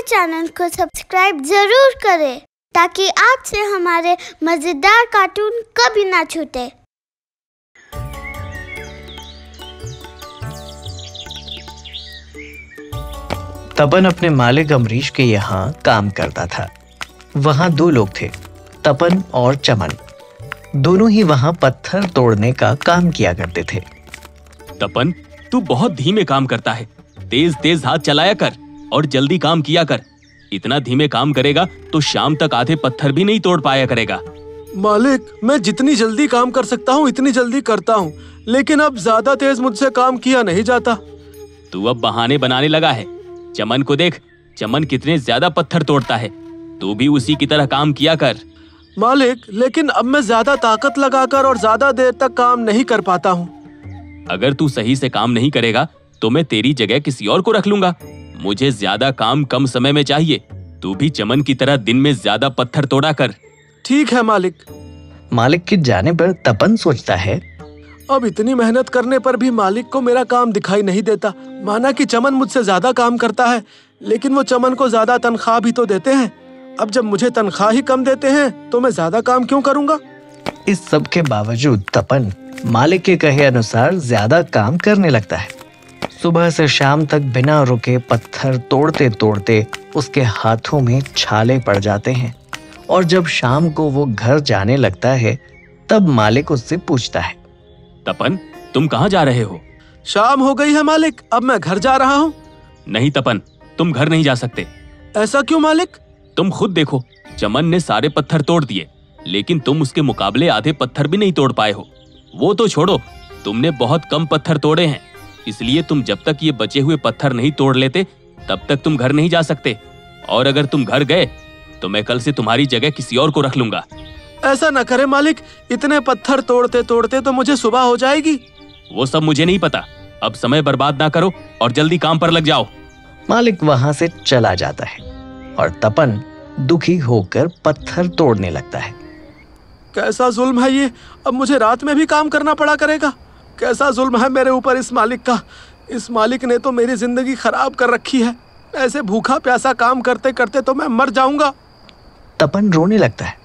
Channel को subscribe जरूर करें ताकि आपसे हमारे मजेदार कार्टून कभी ना छूटे। तपन अपने मालिक अमरीश के यहाँ काम करता था। वहाँ दो लोग थे, तपन और चमन। दोनों ही वहाँ पत्थर तोड़ने का काम किया करते थे। तपन, तू बहुत धीमे काम करता है। तेज तेज हाथ चलाया कर और जल्दी काम किया कर। इतना धीमे काम करेगा तो शाम तक आधे पत्थर भी नहीं तोड़ पाया करेगा। मालिक, मैं जितनी जल्दी काम कर सकता हूँ इतनी जल्दी करता हूँ, लेकिन अब ज्यादा तेज मुझसे काम किया नहीं जाता। तू अब बहाने बनाने लगा है। चमन को देख, चमन कितने ज्यादा पत्थर तोड़ता है। तू भी उसी की तरह काम किया कर। मालिक, लेकिन अब मैं ज्यादा ताकत लगाकर और ज्यादा देर तक काम नहीं कर पाता हूँ। अगर तू सही से काम नहीं करेगा तो मैं तेरी जगह किसी और को रख लूंगा। मुझे ज्यादा काम कम समय में चाहिए। तू भी चमन की तरह दिन में ज्यादा पत्थर तोड़ा कर। ठीक है मालिक। मालिक के जाने पर तपन सोचता है, अब इतनी मेहनत करने पर भी मालिक को मेरा काम दिखाई नहीं देता। माना कि चमन मुझसे ज्यादा काम करता है, लेकिन वो चमन को ज्यादा तनख्वाह भी तो देते हैं। अब जब मुझे तनख्वाह ही कम देते हैं तो मैं ज्यादा काम क्यों करूँगा। इस सब के बावजूद तपन मालिक के कहे अनुसार ज्यादा काम करने लगता है। सुबह से शाम तक बिना रुके पत्थर तोड़ते तोड़ते उसके हाथों में छाले पड़ जाते हैं। और जब शाम को वो घर जाने लगता है तब मालिक उससे पूछता है, तपन, तुम कहाँ जा रहे हो? शाम हो गई है मालिक, अब मैं घर जा रहा हूँ। नहीं तपन, तुम घर नहीं जा सकते। ऐसा क्यों मालिक? तुम खुद देखो, चमन ने सारे पत्थर तोड़ दिए, लेकिन तुम उसके मुकाबले आधे पत्थर भी नहीं तोड़ पाए हो। वो तो छोड़ो, तुमने बहुत कम पत्थर तोड़े हैं। इसलिए तुम जब तक ये बचे हुए पत्थर नहीं तोड़ लेते तब तक तुम घर नहीं जा सकते। और अगर तुम घर गए तो मैं कल से तुम्हारी जगह किसी और को रख लूंगा। ऐसा न करे मालिक, इतने पत्थर तोड़ते तोड़ते तो मुझे सुबह हो जाएगी। वो सब मुझे नहीं पता। अब समय बर्बाद ना करो और जल्दी काम पर लग जाओ। मालिक वहां से चला जाता है और तपन दुखी होकर पत्थर तोड़ने लगता है। कैसा जुल्म है ये, अब मुझे रात में भी काम करना पड़ा करेगा। कैसा जुल्म है मेरे ऊपर इस मालिक का। इस मालिक ने तो मेरी जिंदगी खराब कर रखी है। ऐसे भूखा प्यासा काम करते करते तो मैं मर जाऊंगा। तपन रोने लगता है।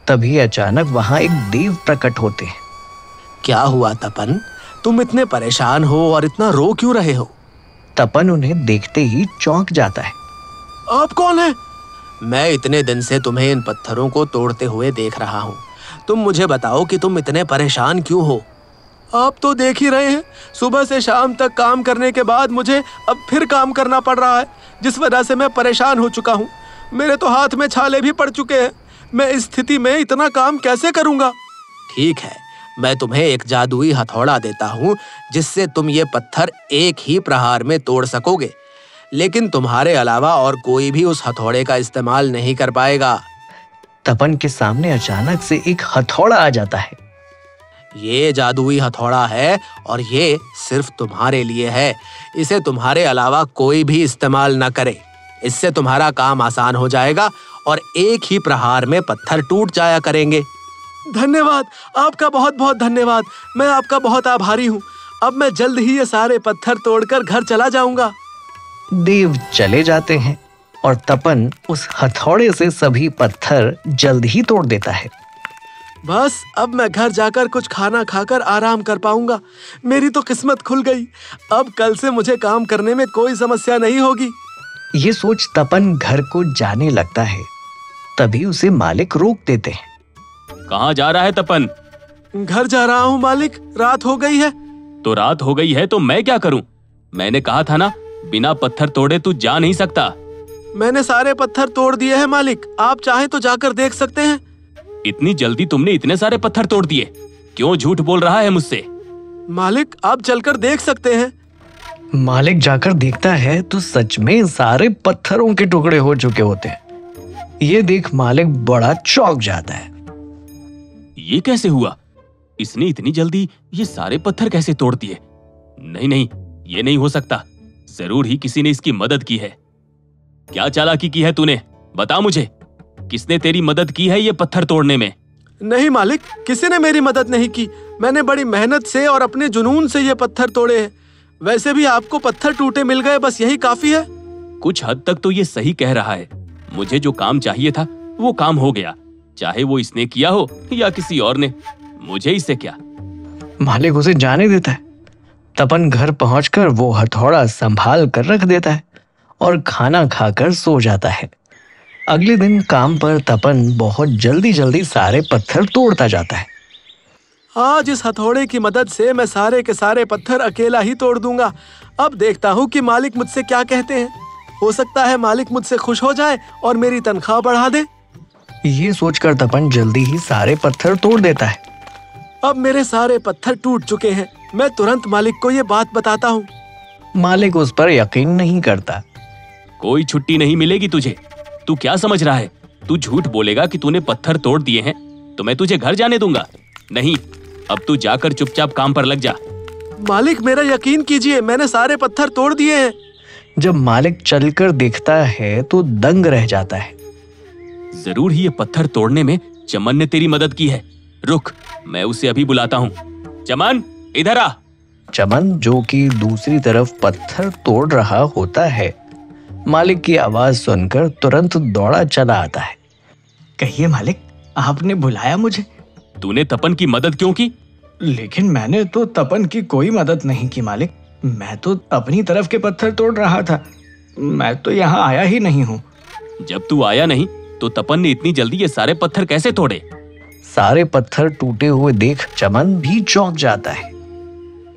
तभी अचानक वहां एक देव प्रकट होते हैं। क्या हुआ तपन, तुम इतने परेशान हो और इतना रो क्यों रहे हो? तपन उन्हें देखते ही चौंक जाता है। आप कौन हैं? मैं इतने दिन से तुम्हें इन पत्थरों को तोड़ते हुए देख रहा हूँ। तुम मुझे बताओ कि तुम इतने परेशान क्यों हो? आप तो देख ही रहे हैं, सुबह से शाम तक काम करने के बाद मुझे अब फिर काम करना पड़ रहा है, जिस वजह से मैं परेशान हो चुका हूँ। मेरे तो हाथ में छाले भी पड़ चुके हैं। मैं इस स्थिति में इतना काम कैसे करूँगा? ठीक है, मैं तुम्हें एक जादुई हथौड़ा देता हूँ जिससे तुम ये पत्थर एक ही प्रहार में तोड़ सकोगे, लेकिन तुम्हारे अलावा और कोई भी उस हथौड़े का इस्तेमाल नहीं कर पाएगा। तपन के सामने अचानक से एक हथौड़ा आ जाता है। ये जादुई हथौड़ा है और ये सिर्फ तुम्हारे लिए है। इसे तुम्हारे अलावा कोई भी इस्तेमाल न करे। इससे तुम्हारा काम आसान हो जाएगा और एक ही प्रहार में पत्थर टूट जाया करेंगे। धन्यवाद, आपका बहुत बहुत धन्यवाद। मैं आपका बहुत आभारी हूँ। अब मैं जल्द ही ये सारे पत्थर तोड़कर घर चला जाऊंगा। देव चले जाते हैं और तपन उस हथौड़े से सभी पत्थर जल्द ही तोड़ देता है। बस अब मैं घर जाकर कुछ खाना खाकर आराम कर पाऊंगा। मेरी तो किस्मत खुल गई। अब कल से मुझे काम करने में कोई समस्या नहीं होगी। ये सोच तपन घर को जाने लगता है। तभी उसे मालिक रोक देते हैं। कहाँ जा रहा है तपन? घर जा रहा हूँ मालिक, रात हो गई है। तो रात हो गई है तो मैं क्या करूँ? मैंने कहा था ना, बिना पत्थर तोड़े तू जा नहीं सकता। मैंने सारे पत्थर तोड़ दिए हैं मालिक, आप चाहें तो जाकर देख सकते हैं। इतनी जल्दी तुमने इतने सारे पत्थर तोड़ दिए? क्यों झूठ बोल रहा है मुझसे? मालिक, आप चलकर देख सकते हैं। मालिक जाकर देखता है तो सच में सारे पत्थरों के टुकड़े हो चुके होते हैं। ये देख मालिक बड़ा चौंक जाता है। ये कैसे हुआ? इसने इतनी जल्दी ये सारे पत्थर कैसे तोड़ दिए? नहीं नहीं, ये नहीं हो सकता। जरूर ही किसी ने इसकी मदद की है। क्या चालाकी की है तूने? बता मुझे, किसने तेरी मदद की है ये पत्थर तोड़ने में? नहीं मालिक, किसी ने मेरी मदद नहीं की। मैंने बड़ी मेहनत से और अपने जुनून से ये पत्थर तोड़े हैं। वैसे भी आपको पत्थर टूटे मिल गए, बस यही काफी है। कुछ हद तक तो ये सही कह रहा है। मुझे जो काम चाहिए था वो काम हो गया, चाहे वो इसने किया हो या किसी और ने, मुझे इससे क्या। मालिक उसे जाने देता है। तपन घर पहुंचकर वो हथौड़ा संभाल कर रख देता है और खाना खाकर सो जाता है। अगले दिन काम पर तपन बहुत जल्दी जल्दी सारे पत्थर तोड़ता जाता है। आज इस हथौड़े की मदद से मैं सारे के सारे पत्थर अकेला ही तोड़ दूंगा। अब देखता हूँ कि मालिक मुझसे क्या कहते हैं। हो सकता है मालिक मुझसे खुश हो जाए और मेरी तनख्वाह बढ़ा दे। ये सोचकर तपन जल्दी ही सारे पत्थर तोड़ देता है। अब मेरे सारे पत्थर टूट चुके हैं। मैं तुरंत मालिक को ये बात बताता हूँ। मालिक उस पर यकीन नहीं करता। कोई छुट्टी नहीं मिलेगी तुझे। तू क्या समझ रहा है? तू झूठ बोलेगा कि तूने पत्थर तोड़ दिए हैं तो मैं तुझे घर जाने दूंगा? नहीं, अब तू जाकर चुपचाप काम पर लग जा। मालिक मेरा यकीन कीजिए, मैंने सारे पत्थर तोड़ दिए हैं। जब मालिक चलकर देखता है तो दंग रह जाता है। जरूर ही ये पत्थर तोड़ने में चमन ने तेरी मदद की है। रुक, मैं उसे अभी बुलाता हूँ। चमन, इधर आ। चमन, जो कि दूसरी तरफ पत्थर तोड़ रहा होता है, मालिक की आवाज सुनकर तुरंत दौड़ा चला आता है। कहिए मालिक, आपने बुलाया मुझे? तूने तपन की मदद क्यों की? लेकिन मैंने तो तपन की कोई मदद नहीं की मालिक। मैं तो अपनी तरफ के पत्थर तोड़ रहा था। मैं तो यहाँ आया ही नहीं हूँ। जब तू आया नहीं तो तपन ने इतनी जल्दी ये सारे पत्थर कैसे तोड़े? सारे पत्थर टूटे हुए देख चमन भी चौंक जाता है।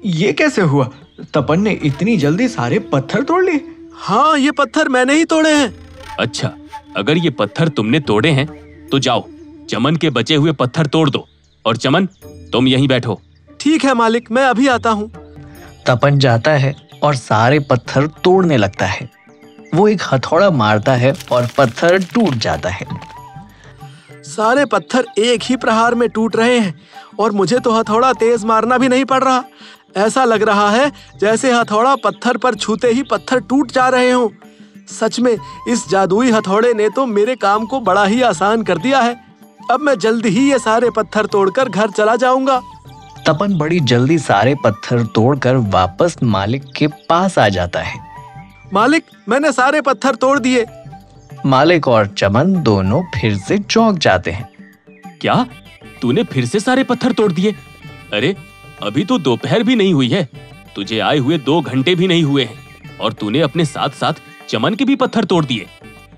ये कैसे हुआ? तपन ने इतनी जल्दी सारे पत्थर तोड़ लिए? हाँ, ये पत्थर मैंने ही तोड़े हैं। अच्छा, अगर ये पत्थर तुमने तोड़े हैं तो जाओ चमन के बचे हुए पत्थर तोड़ दो। और चमन, तुम यहीं बैठो। ठीक है मालिक, मैं अभी आता हूँ। तपन जाता है और सारे पत्थर तोड़ने लगता है। वो एक हथौड़ा मारता है और पत्थर टूट जाता है। सारे पत्थर एक ही प्रहार में टूट रहे हैं और मुझे तो हथौड़ा तेज मारना भी नहीं पड़ रहा। ऐसा लग रहा है जैसे हथौड़ा पत्थर पर छूते ही पत्थर टूट जा रहे हों। सच में इस जादुई हथौड़े ने तो मेरे काम को बड़ा ही आसान कर दिया है। अब मैं जल्दी ही ये सारे पत्थर तोड़कर घर चला जाऊंगा। तपन बड़ी जल्दी सारे पत्थर तोड़कर वापस मालिक के पास आ जाता है। मालिक, मैंने सारे पत्थर तोड़ दिए। मालिक और चमन दोनों फिर से चौंक जाते हैं। क्या? तूने फिर से सारे पत्थर तोड़ दिए? अरे, अभी तो दोपहर भी नहीं हुई है। तुझे आए हुए 2 घंटे भी नहीं हुए हैं और तूने अपने साथ साथ चमन के भी पत्थर तोड़ दिए।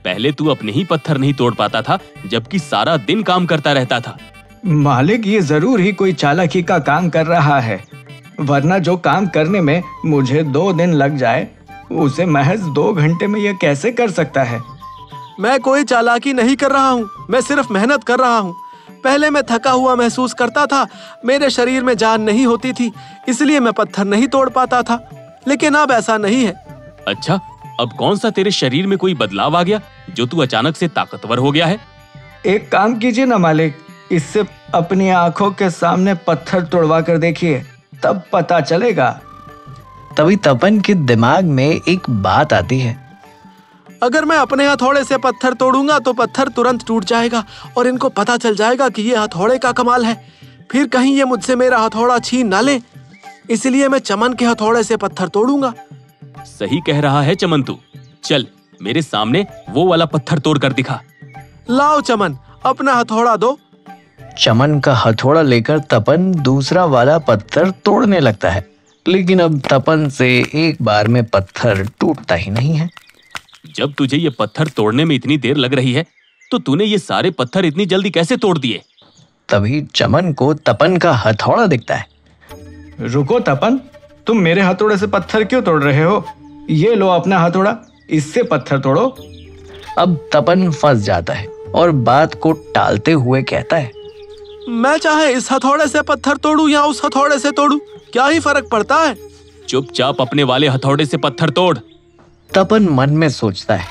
पहले तू अपने ही पत्थर नहीं तोड़ पाता था, जबकि सारा दिन काम करता रहता था। मालिक, ये जरूर ही कोई चालाकी का काम कर रहा है, वरना जो काम करने में मुझे 2 दिन लग जाए उसे महज 2 घंटे में ये कैसे कर सकता है? मैं कोई चालाकी नहीं कर रहा हूँ, मैं सिर्फ मेहनत कर रहा हूँ। पहले मैं थका हुआ महसूस करता था, मेरे शरीर में जान नहीं होती थी, इसलिए मैं पत्थर नहीं तोड़ पाता था। लेकिन अब ऐसा नहीं है। अच्छा, अब कौन सा तेरे शरीर में कोई बदलाव आ गया जो तू अचानक से ताकतवर हो गया है? एक काम कीजिए ना मालिक, इससे अपनी आंखों के सामने पत्थर तोड़वा कर देखिए, तब पता चलेगा। तभी तपन के दिमाग में एक बात आती है। अगर मैं अपने हथौड़े से पत्थर तोड़ूंगा तो पत्थर तुरंत टूट जाएगा और इनको पता चल जाएगा कि ये हथौड़े का कमाल है। फिर कहीं ये मुझसे मेरा हथौड़ा छीन ना ले। इसलिए मैं चमन के हथौड़े से पत्थर तोड़ूंगा। सही कह रहा है चमन तू। चल मेरे सामने वो वाला पत्थर तोड़ कर दिखा। लाओ चमन, अपना हथौड़ा दो। चमन का हथौड़ा लेकर तपन दूसरा वाला पत्थर तोड़ने लगता है, लेकिन अब तपन से एक बार में पत्थर टूटता ही नहीं है। जब तुझे ये पत्थर तोड़ने में इतनी देर लग रही है तो तूने ये सारे पत्थर इतनी जल्दी कैसे तोड़ दिए? तभी चमन को तपन का हथौड़ा दिखता है। रुको तपन, तुम मेरे हथौड़े से पत्थर क्यों तोड़ रहे हो? ये लो अपना हथौड़ा, इससे पत्थर तोड़ो। अब तपन फंस जाता है और बात को टालते हुए कहता है, मैं चाहे इस हथौड़े से पत्थर तोड़ूं या उस हथौड़े से तोड़ूं, क्या ही फर्क पड़ता है? चुपचाप अपने वाले हथौड़े से पत्थर तोड़। तपन मन में सोचता है।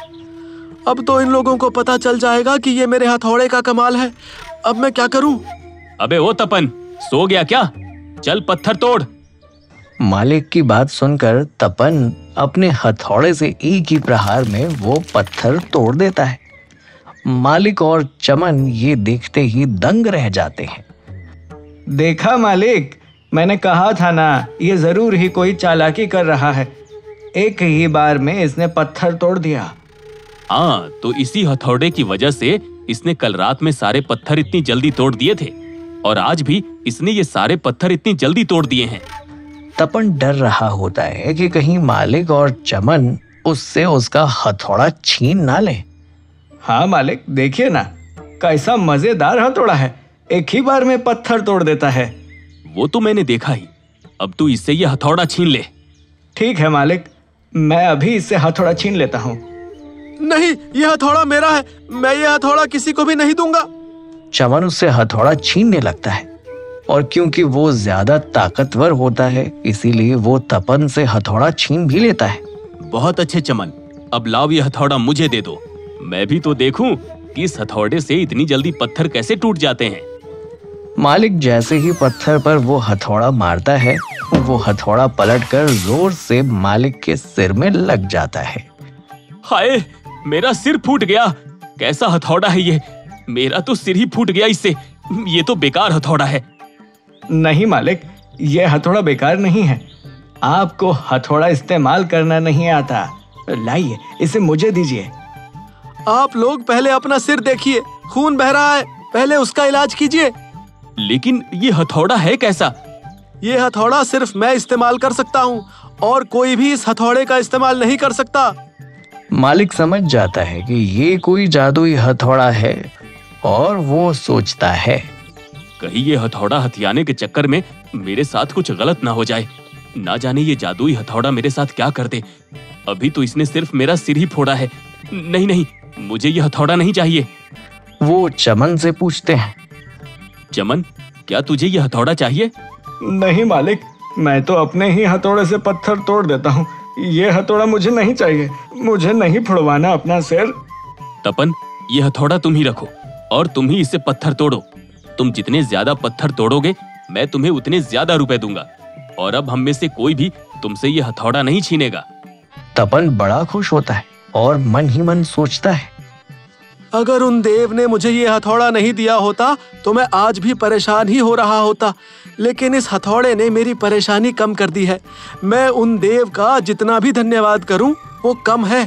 अब तो इन लोगों को पता चल जाएगा कि ये मेरे हथौड़े का कमाल है। अब मैं क्या करूं? अबे ओ तपन, सो गया क्या? चल पत्थर तोड़। मालिक की बात सुनकर तपन अपने हथौड़े से एक ही प्रहार में वो पत्थर तोड़ देता है। मालिक और चमन ये देखते ही दंग रह जाते हैं। देखा मालिक, मैंने कहा था ना, ये जरूर ही कोई चालाकी कर रहा है। एक ही बार में इसने पत्थर तोड़ दिया। हाँ, तो इसी हथौड़े की वजह से इसने कल रात में सारे पत्थर इतनी जल्दी तोड़ दिए थे और आज भी इसने ये सारे पत्थर इतनी जल्दी तोड़ दिए हैं। तपन डर रहा होता है कि कहीं मालिक और चमन उससे उसका हथौड़ा छीन ना ले। हाँ मालिक, देखिए ना कैसा मजेदार हथौड़ा है, एक ही बार में पत्थर तोड़ देता है। वो तो मैंने देखा ही। अब तू इससे ये हथौड़ा छीन ले। ठीक है मालिक, मैं अभी इससे हथौड़ा छीन लेता हूँ। नहीं, यह हथौड़ा मेरा है, मैं यह हथौड़ा किसी को भी नहीं दूंगा। चमन उससे हथौड़ा छीनने लगता है और क्योंकि वो ज्यादा ताकतवर होता है इसीलिए वो तपन से हथौड़ा छीन भी लेता है। बहुत अच्छे चमन, अब लाओ ये हथौड़ा मुझे दे दो। मैं भी तो देखूं कि इस हथौड़े से इतनी जल्दी पत्थर कैसे टूट जाते हैं। मालिक जैसे ही पत्थर पर वो हथौड़ा मारता है वो हथौड़ा पलटकर जोर से मालिक के सिर में लग जाता है। हाय, मेरा सिर फूट गया। कैसा हथौड़ा है ये? मेरा तो सिर ही फूट गया इससे। ये तो बेकार हथौड़ा है। नहीं मालिक, ये हथौड़ा बेकार नहीं है, आपको हथौड़ा इस्तेमाल करना नहीं आता। लाइए, इसे मुझे दीजिए। आप लोग पहले अपना सिर देखिए, खून बह रहा है, पहले उसका इलाज कीजिए। लेकिन ये हथौड़ा है कैसा? ये हथौड़ा सिर्फ मैं इस्तेमाल कर सकता हूँ और कोई भी इस हथौड़े का इस्तेमाल नहीं कर सकता। मालिक समझ जाता है कि ये कोई जादुई हथौड़ा है और वो सोचता है कहीं ये हथौड़ा हथियाने के चक्कर में मेरे साथ कुछ गलत ना हो जाए। ना जाने ये जादुई हथौड़ा मेरे साथ क्या कर दे। अभी तो इसने सिर्फ मेरा सिर ही फोड़ा है। नहीं नहीं, मुझे ये हथौड़ा नहीं चाहिए। वो चमन से पूछते हैं, चमन, क्या तुझे ये हथौड़ा चाहिए? नहीं मालिक, मैं तो अपने ही हथौड़े से पत्थर तोड़ देता हूँ, ये हथौड़ा मुझे नहीं चाहिए। मुझे नहीं फुड़वाना अपना सिर। तपन, ये हथौड़ा तुम ही रखो और तुम ही इससे पत्थर तोड़ो। तुम जितने ज्यादा पत्थर तोड़ोगे मैं तुम्हें उतने ज्यादा रुपए दूंगा और अब हम में से कोई भी तुमसे ये हथौड़ा नहीं छीनेगा। तपन बड़ा खुश होता है और मन ही मन सोचता है, अगर उन देव ने मुझे ये हथौड़ा नहीं दिया होता तो मैं आज भी परेशान ही हो रहा होता, लेकिन इस हथौड़े ने मेरी परेशानी कम कर दी है। मैं उन देव का जितना भी धन्यवाद करूं वो कम है।